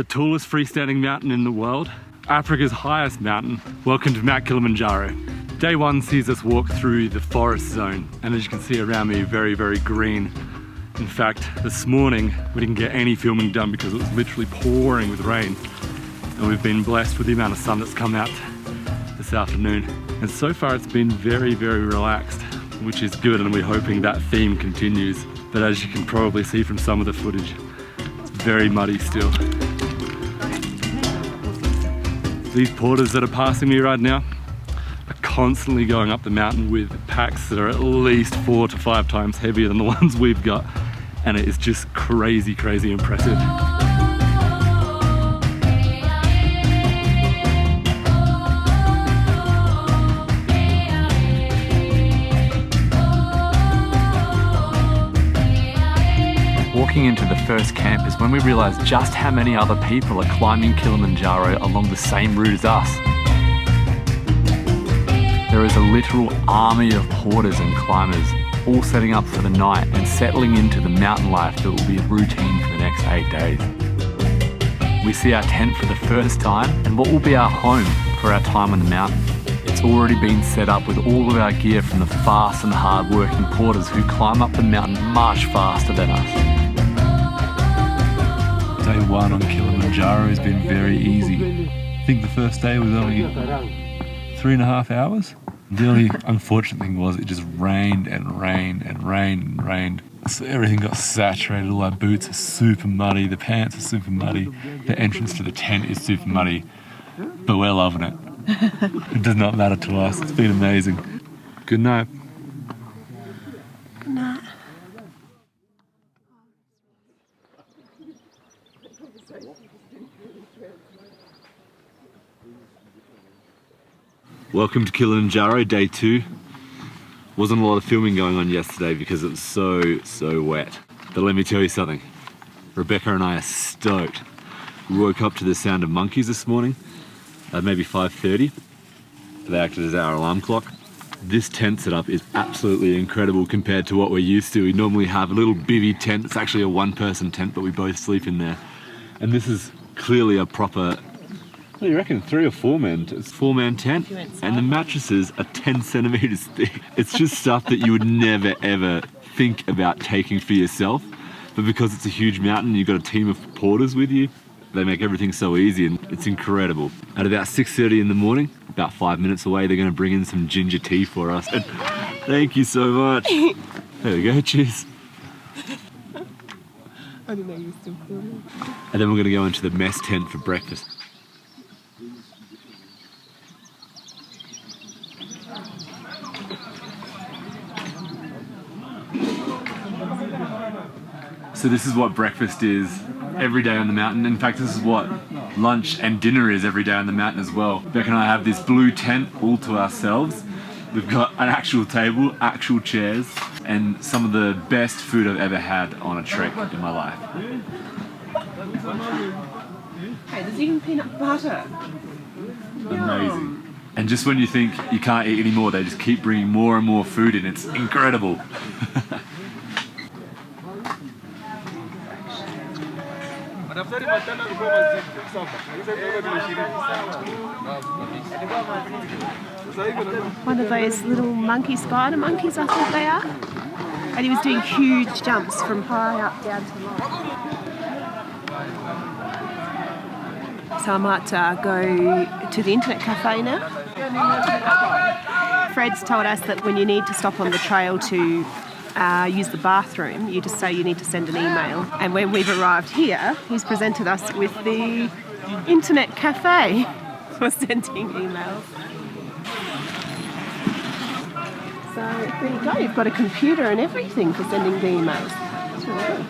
the tallest freestanding mountain in the world, Africa's highest mountain. Welcome to Mount Kilimanjaro. Day one sees us walk through the forest zone, and as you can see around me, very, very green. In fact, this morning we didn't get any filming done because it was literally pouring with rain, and we've been blessed with the amount of sun that's come out this afternoon. And so far it's been very, very relaxed, which is good, and we're hoping that theme continues. But as you can probably see from some of the footage, it's very muddy still. These porters that are passing me right now are constantly going up the mountain with packs that are at least 4 to 5 times heavier than the ones we've got, and it is just crazy, crazy impressive. Walking into the first camp is when we realised just how many other people are climbing Kilimanjaro along the same route as us. There is a literal army of porters and climbers, all setting up for the night and settling into the mountain life that will be a routine for the next 8 days. We see our tent for the first time and what will be our home for our time on the mountain. It's already been set up with all of our gear from the fast and hard-working porters who climb up the mountain much faster than us. Day one on Kilimanjaro has been very easy. I think the first day was only 3.5 hours. The only unfortunate thing was it just rained and rained and rained and rained. So everything got saturated, all our boots are super muddy, the pants are super muddy, the entrance to the tent is super muddy, but we're loving it. It does not matter to us, it's been amazing. Good night. Good night. Welcome to Kilimanjaro, day 2. Wasn't a lot of filming going on yesterday because it was so wet. But let me tell you something, Rebecca and I are stoked. We woke up to the sound of monkeys this morning at maybe 5:30. They acted as our alarm clock. This tent setup is absolutely incredible compared to what we're used to. We normally have a little bivvy tent. It's actually a 1-person tent, but we both sleep in there. And this is clearly a proper, what do you reckon, 3 or 4 man? It's 4-man tent, and the mattresses are 10 centimeters thick. It's just stuff that you would never ever think about taking for yourself, but because it's a huge mountain, you've got a team of porters with you. They make everything so easy, and it's incredible. At about 6:30 in the morning, about 5 minutes away, they're going to bring in some ginger tea for us. And thank you so much. There we go. Cheers. I didn't know you were still filming. And then we're going to go into the mess tent for breakfast. So this is what breakfast is every day on the mountain. In fact, this is what lunch and dinner is every day on the mountain as well. Beck and I have this blue tent all to ourselves. We've got an actual table, actual chairs, and some of the best food I've ever had on a trek in my life. Hey, there's even peanut butter. Amazing. And just when you think you can't eat anymore, they just keep bringing more and more food in. It's incredible. One of those little monkey spider monkeys, I think they are. And he was doing huge jumps from high up down to low. So I might go to the internet cafe now. Fred's told us that when you need to stop on the trail to use the bathroom, you just say you need to send an email. And when we've arrived here, he's presented us with the internet cafe for sending emails. So there you go, you've got a computer and everything for sending the emails. That's really good.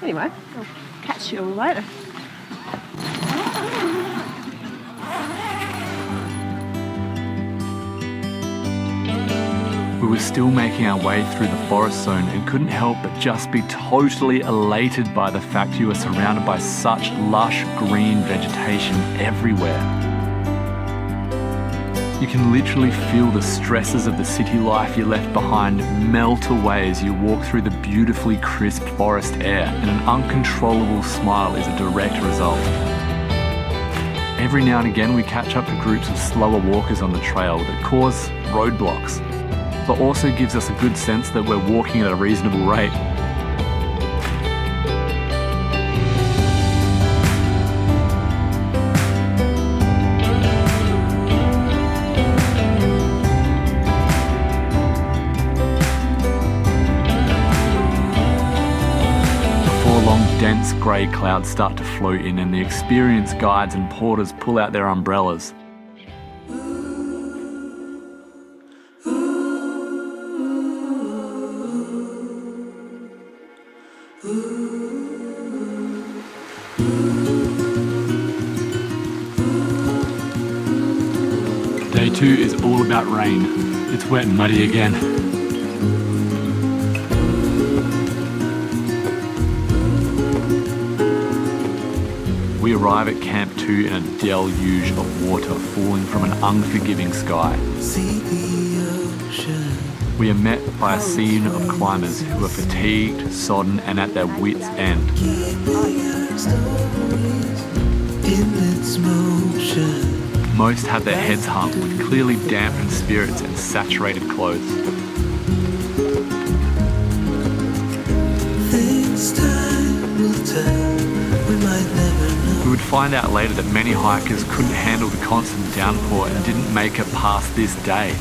Anyway, I'll catch you all later. We were still making our way through the forest zone and couldn't help but just be totally elated by the fact you are surrounded by such lush green vegetation everywhere. You can literally feel the stresses of the city life you left behind melt away as you walk through the beautifully crisp forest air, and an uncontrollable smile is a direct result. Every now and again we catch up to groups of slower walkers on the trail that cause roadblocks, but also gives us a good sense that we're walking at a reasonable rate. Dense grey clouds start to float in, and the experienced guides and porters pull out their umbrellas. Day 2 is all about rain. It's wet and muddy again. We arrive at Camp 2 in a deluge of water falling from an unforgiving sky. We are met by a scene of climbers who are fatigued, sodden, and at their wits' end. Most have their heads hung with clearly dampened spirits and saturated clothes. We would find out later that many hikers couldn't handle the constant downpour and didn't make it past this day.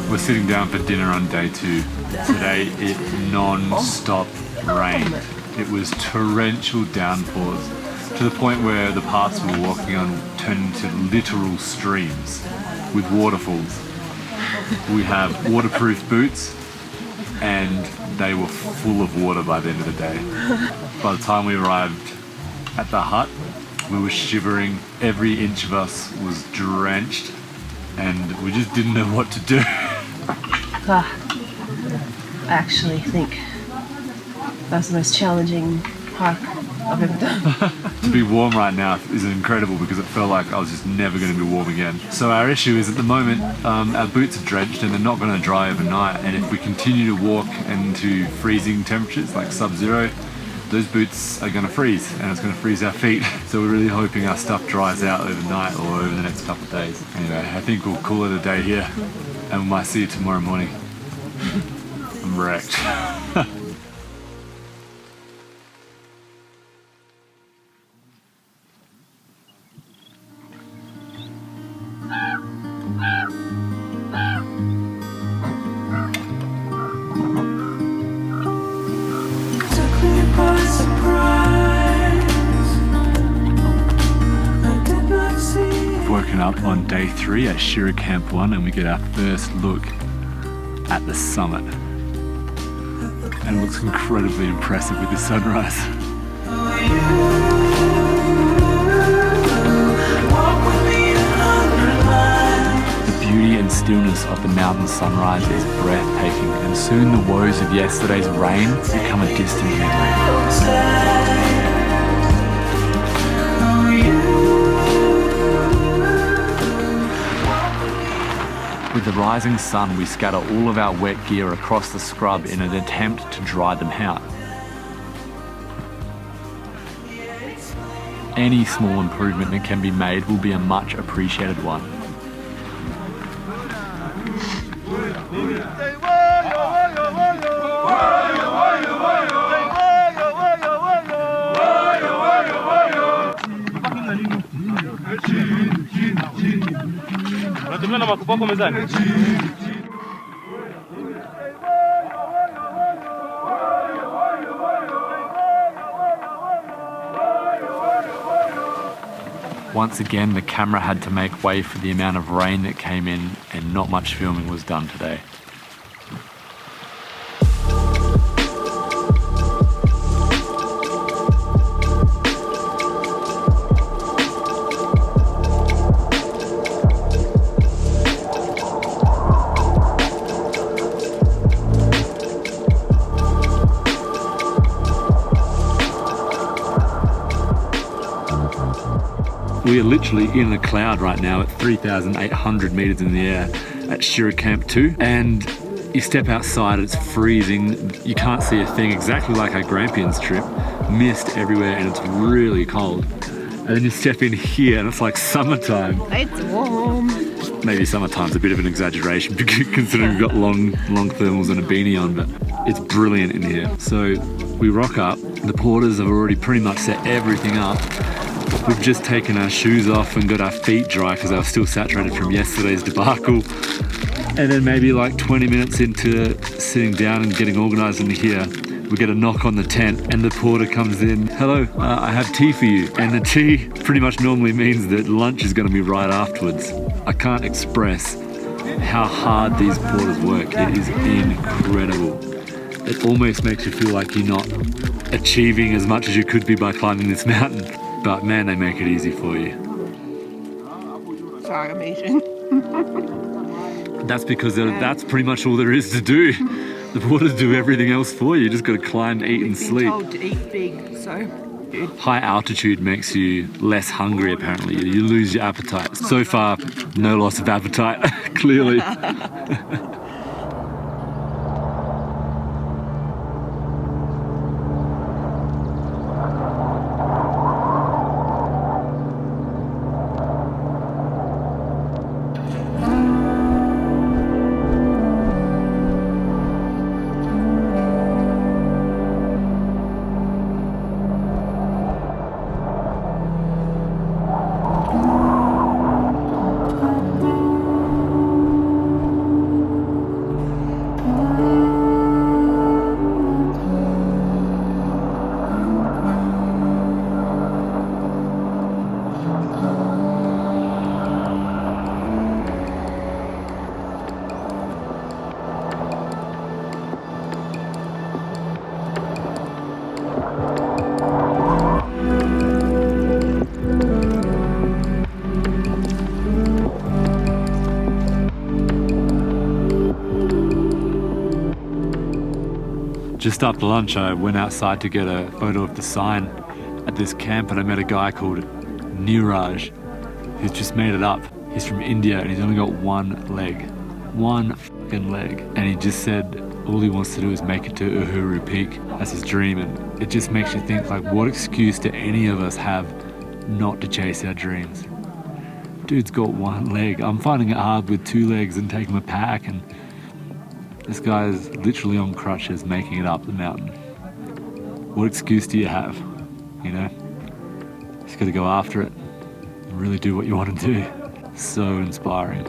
We're sitting down for dinner on day 2. Today it non-stop rained. It was torrential downpours to the point where the paths we were walking on turned into literal streams with waterfalls. We have waterproof boots, and they were full of water by the end of the day. By the time we arrived at the hut, we were shivering. Every inch of us was drenched, and we just didn't know what to do. I actually think that's the most challenging hike I've ever done. To be warm right now is incredible because it felt like I was just never going to be warm again. So our issue is at the moment our boots are drenched and they're not going to dry overnight, and if we continue to walk into freezing temperatures like sub-zero, those boots are going to freeze and it's going to freeze our feet. So we're really hoping our stuff dries out overnight or over the next couple of days. Anyway, I think we'll call it a day here and we might see you tomorrow morning. I'm wrecked. Woken up on day 3 at Shira Camp 1 and we get our first look at the summit. And it looks incredibly impressive with the sunrise. The beauty and stillness of the mountain sunrise is breathtaking, and soon the woes of yesterday's rain become a distant memory. With the rising sun, we scatter all of our wet gear across the scrub in an attempt to dry them out. Any small improvement that can be made will be a much appreciated one. Once again, the camera had to make way for the amount of rain that came in, and not much filming was done today. We are literally in a cloud right now at 3,800 meters in the air at Shira Camp 2, and you step outside, it's freezing, you can't see a thing, exactly like our Grampians trip, mist everywhere and it's really cold. And then you step in here and it's like summertime. It's warm. Maybe summertime's a bit of an exaggeration considering we've got long thermals and a beanie on, but it's brilliant in here. So we rock up, the porters have already pretty much set everything up. We've just taken our shoes off and got our feet dry because they were still saturated from yesterday's debacle. And then maybe like 20 minutes into sitting down and getting organised in here, we get a knock on the tent and the porter comes in. Hello, I have tea for you. And the tea pretty much normally means that lunch is going to be right afterwards. I can't express how hard these porters work. It is incredible. It almost makes you feel like you're not achieving as much as you could be by climbing this mountain. But man, they make it easy for you. Sorry, I'm eating. That's because that's pretty much all there is to do. The porters do everything else for you. You just got to climb, eat and sleep. Told to eat big, so. High altitude makes you less hungry apparently. You lose your appetite. So far, no loss of appetite, clearly. Just after lunch, I went outside to get a photo of the sign at this camp, and I met a guy called Niraj, who's just made it up. He's from India and he's only got one leg. One fucking leg. And he just said all he wants to do is make it to Uhuru Peak. That's his dream, and it just makes you think, like, what excuse do any of us have not to chase our dreams? Dude's got one leg. I'm finding it hard with two legs and taking my pack, and this guy's literally on crutches making it up the mountain. What excuse do you have? You know? Just gotta go after it and really do what you want to do. So inspiring.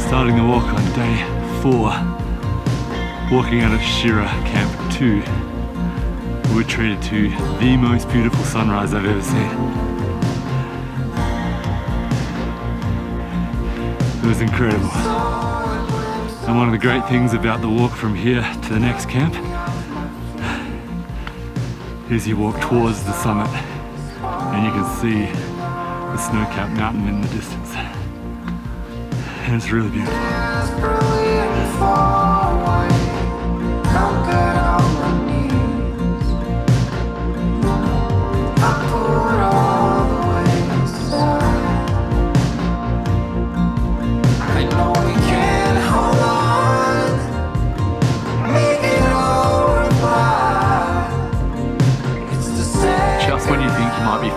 Starting the walk on day 4, walking out of Shira Camp 2, we're treated to the most beautiful sunrise I've ever seen. It was incredible. And one of the great things about the walk from here to the next camp is you walk towards the summit and you can see the snow-capped mountain in the distance. And it's really beautiful.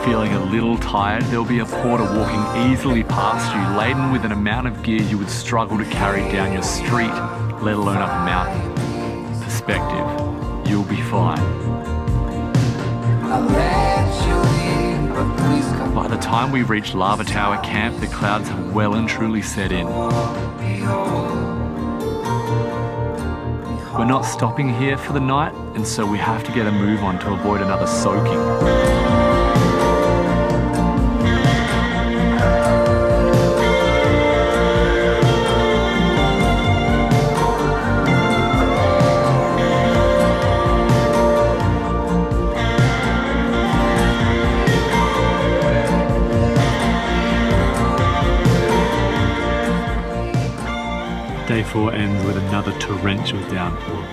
Feeling a little tired, there'll be a porter walking easily past you, laden with an amount of gear you would struggle to carry down your street, let alone up a mountain. Perspective, you'll be fine. By the time we reach Lava Tower Camp, the clouds have well and truly set in. We're not stopping here for the night, and so we have to get a move on to avoid another soaking. Day 4 ends with another torrential downpour.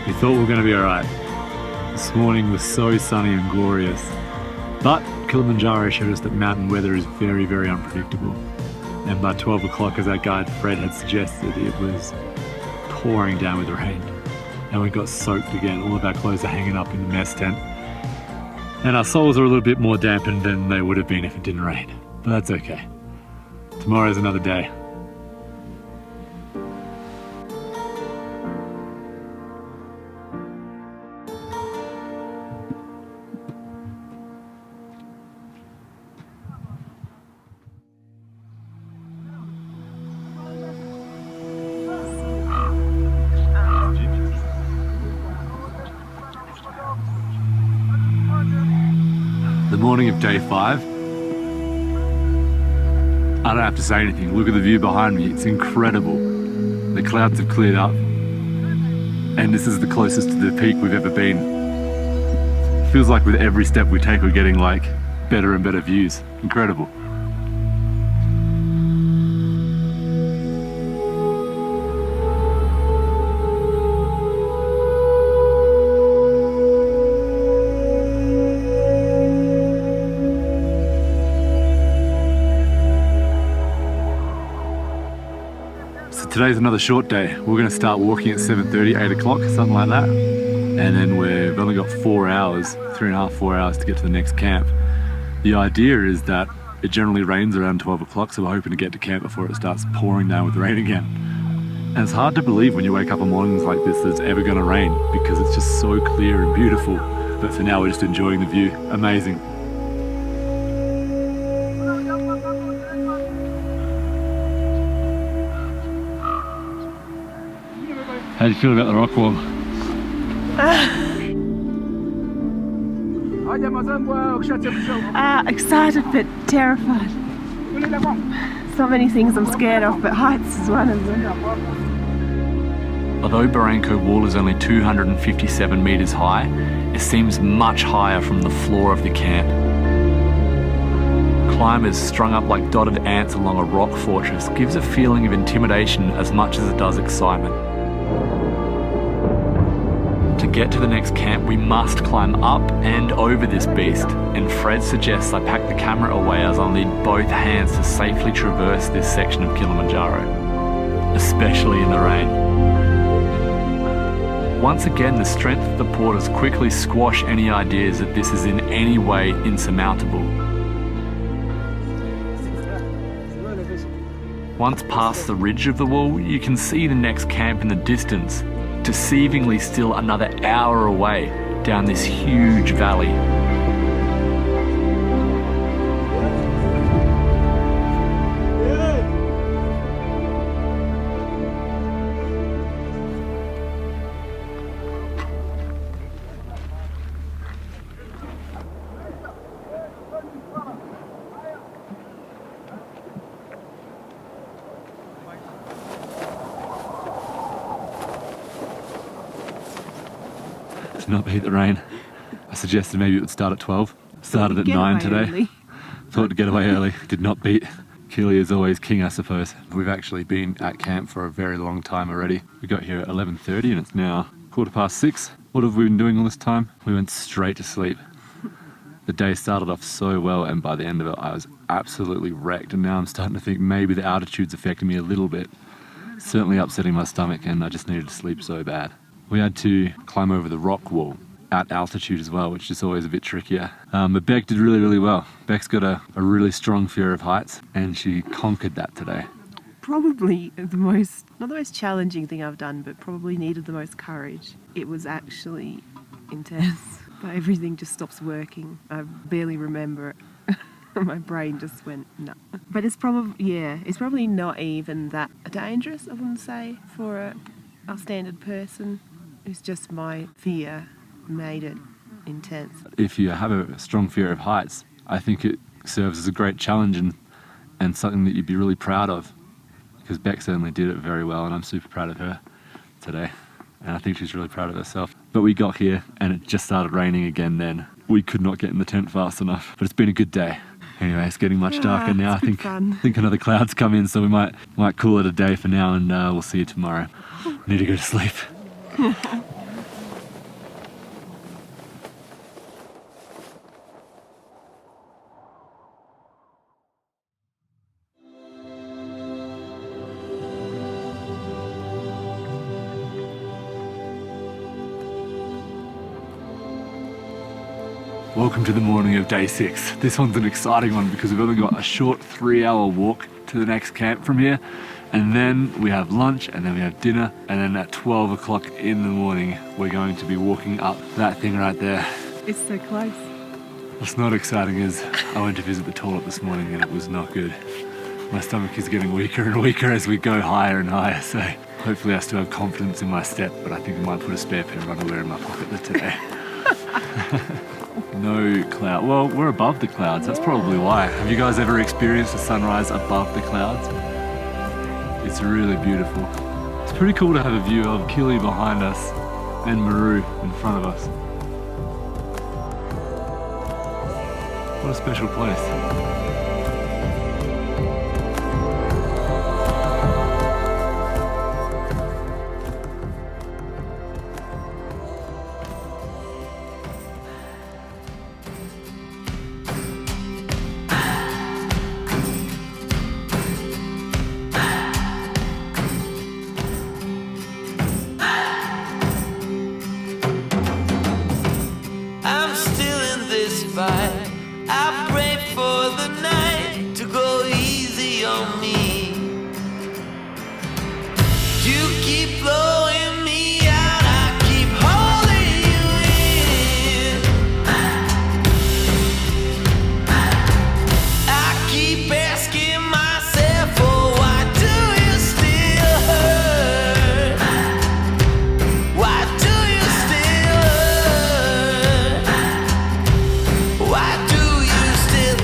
We thought we were going to be alright. This morning was so sunny and glorious. But Kilimanjaro showed us that mountain weather is very, very unpredictable. And by 12 o'clock, as our guide Fred had suggested, it was pouring down with rain. And we got soaked again. All of our clothes are hanging up in the mess tent. And our soles are a little bit more dampened than they would have been if it didn't rain. But that's okay. Tomorrow's another day. The morning of day 5. I don't have to say anything. Look at the view behind me. It's incredible. The clouds have cleared up. And this is the closest to the peak we've ever been. Feels like with every step we take, we're getting like better and better views. Incredible. Today's another short day. We're going to start walking at 7:30, 8 o'clock, something like that. And then we've only got 4 hours, 3.5, 4 hours to get to the next camp. The idea is that it generally rains around 12 o'clock, so we're hoping to get to camp before it starts pouring down with rain again. And it's hard to believe when you wake up on mornings like this that it's ever going to rain because it's just so clear and beautiful. But for now, we're just enjoying the view. Amazing. How do you feel about the rock wall? Excited but terrified. So many things I'm scared of, but heights is one of them. Although Barranco Wall is only 257 metres high, it seems much higher from the floor of the camp. Climbers strung up like dotted ants along a rock fortress gives a feeling of intimidation as much as it does excitement. To get to the next camp, we must climb up and over this beast, and Fred suggests I pack the camera away as I'll need both hands to safely traverse this section of Kilimanjaro, especially in the rain. Once again, the strength of the porters quickly squash any ideas that this is in any way insurmountable. Once past the ridge of the wall, you can see the next camp in the distance, deceivingly still another hour away down this huge valley. To not beat the rain. I suggested maybe it would start at 12. Started at 9 today. Early. Thought to get away early. Did not beat. Kili is always king, I suppose. We've actually been at camp for a very long time already. We got here at 11:30 and it's now 6:15. What have we been doing all this time? We went straight to sleep. The day started off so well and by the end of it I was absolutely wrecked, and now I'm starting to think maybe the altitude's affecting me a little bit. Certainly upsetting my stomach, and I just needed to sleep so bad. We had to climb over the rock wall at altitude as well, which is always a bit trickier. But Beck did really, really well. Beck's got a really strong fear of heights, and she conquered that today. Probably not the most challenging thing I've done, but probably needed the most courage. It was actually intense, but everything just stops working. I barely remember it. My brain just went no. But it's probably not even that dangerous, I wouldn't say, for our standard person. It's just my fear made it intense. If you have a strong fear of heights, I think it serves as a great challenge and something that you'd be really proud of, because Beck certainly did it very well, and I'm super proud of her today, and I think she's really proud of herself. But we got here and it just started raining again then. We could not get in the tent fast enough, but it's been a good day. Anyway, it's getting much darker now. I think another cloud's come in, so we might call it a day for now, and we'll see you tomorrow. Need to go to sleep. Welcome to the morning of day 6. This one's an exciting one because we've only got a short 3-hour walk to the next camp from here, and then we have lunch, and then we have dinner, and then at 12 o'clock in the morning we're going to be walking up that thing right there. It's so close. What's not exciting is I went to visit the toilet this morning and it was not good. My stomach is getting weaker and weaker as we go higher and higher, so hopefully I still have confidence in my step, but I think I might put a spare pair of underwear in my pocket today. No cloud. Well, we're above the clouds. That's probably why. Have you guys ever experienced a sunrise above the clouds? It's really beautiful. It's pretty cool to have a view of Kili behind us and Maru in front of us. What a special place. I pray for the night to go easy on me. You keep blowing me out, I keep holding you in. I keep asking myself, oh, why do you still hurt? Why do you still hurt? Why do you still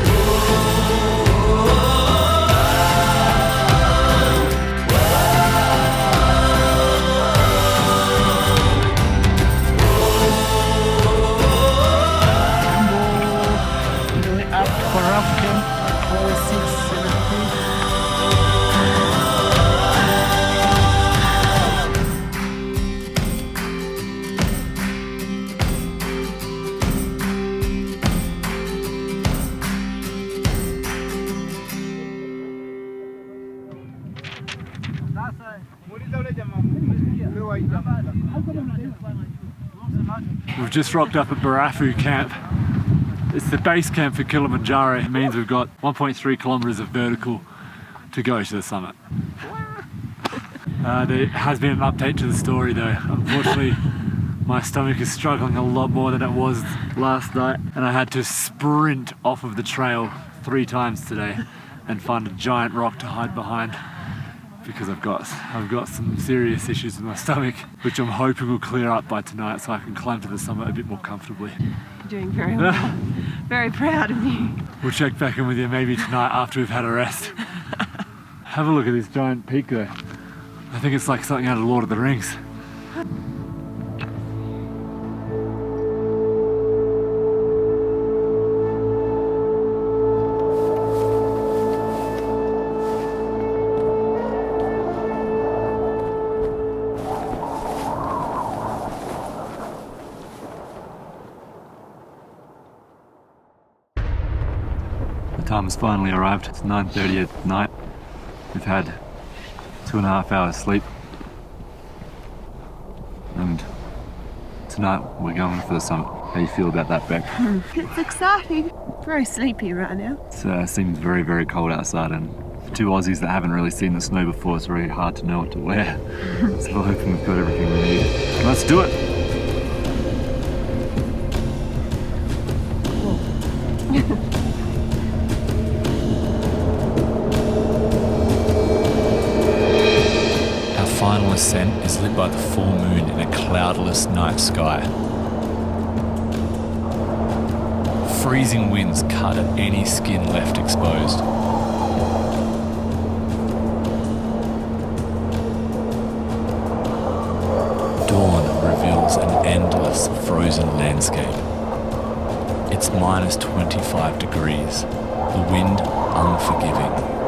We've just rocked up at Barafu camp. It's the base camp for Kilimanjaro. It means we've got 1.3 kilometers of vertical to go to the summit. There has been an update to the story though. Unfortunately, my stomach is struggling a lot more than it was last night, and I had to sprint off of the trail 3 times today and find a giant rock to hide behind, because I've got some serious issues with my stomach, which I'm hoping will clear up by tonight so I can climb to the summit a bit more comfortably. You're doing very well. Very proud of you. We'll check back in with you maybe tonight after we've had a rest. Have a look at this giant peak there. I think it's like something out of Lord of the Rings. The time has finally arrived. It's 9:30 at night. We've had 2.5 hours sleep, and tonight we're going for the summit. How do you feel about that, Beck? It's exciting. Very sleepy right now. It seems very, very cold outside, and for 2 Aussies that haven't really seen the snow before, it's very hard to know what to wear. So we're hoping we've got everything we need. Let's do it! final ascent is lit by the full moon in a cloudless night sky. Freezing winds cut at any skin left exposed. Dawn reveals an endless frozen landscape. It's minus 25 degrees, the wind unforgiving.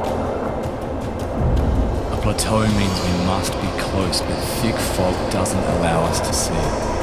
A plateau means we must be close, but thick fog doesn't allow us to see.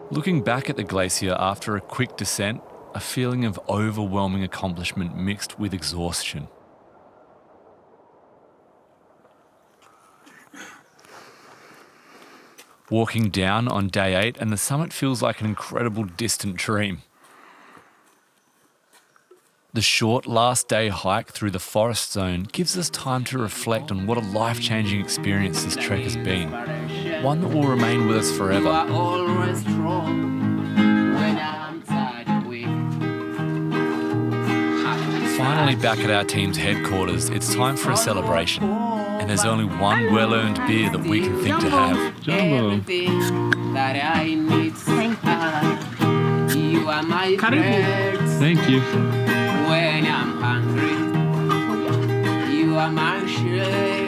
Looking back at the glacier after a quick descent, a feeling of overwhelming accomplishment mixed with exhaustion. Walking down on day 8 and the summit feels like an incredible distant dream. The short last day hike through the forest zone gives us time to reflect on what a life-changing experience this trek has been, one that will remain with us forever. Finally back at our team's headquarters, it's time for a celebration. And there's only one well-earned beer that we can think to have. Jumbo. You are my friend. Thank you. When I'm hungry, you are my shade.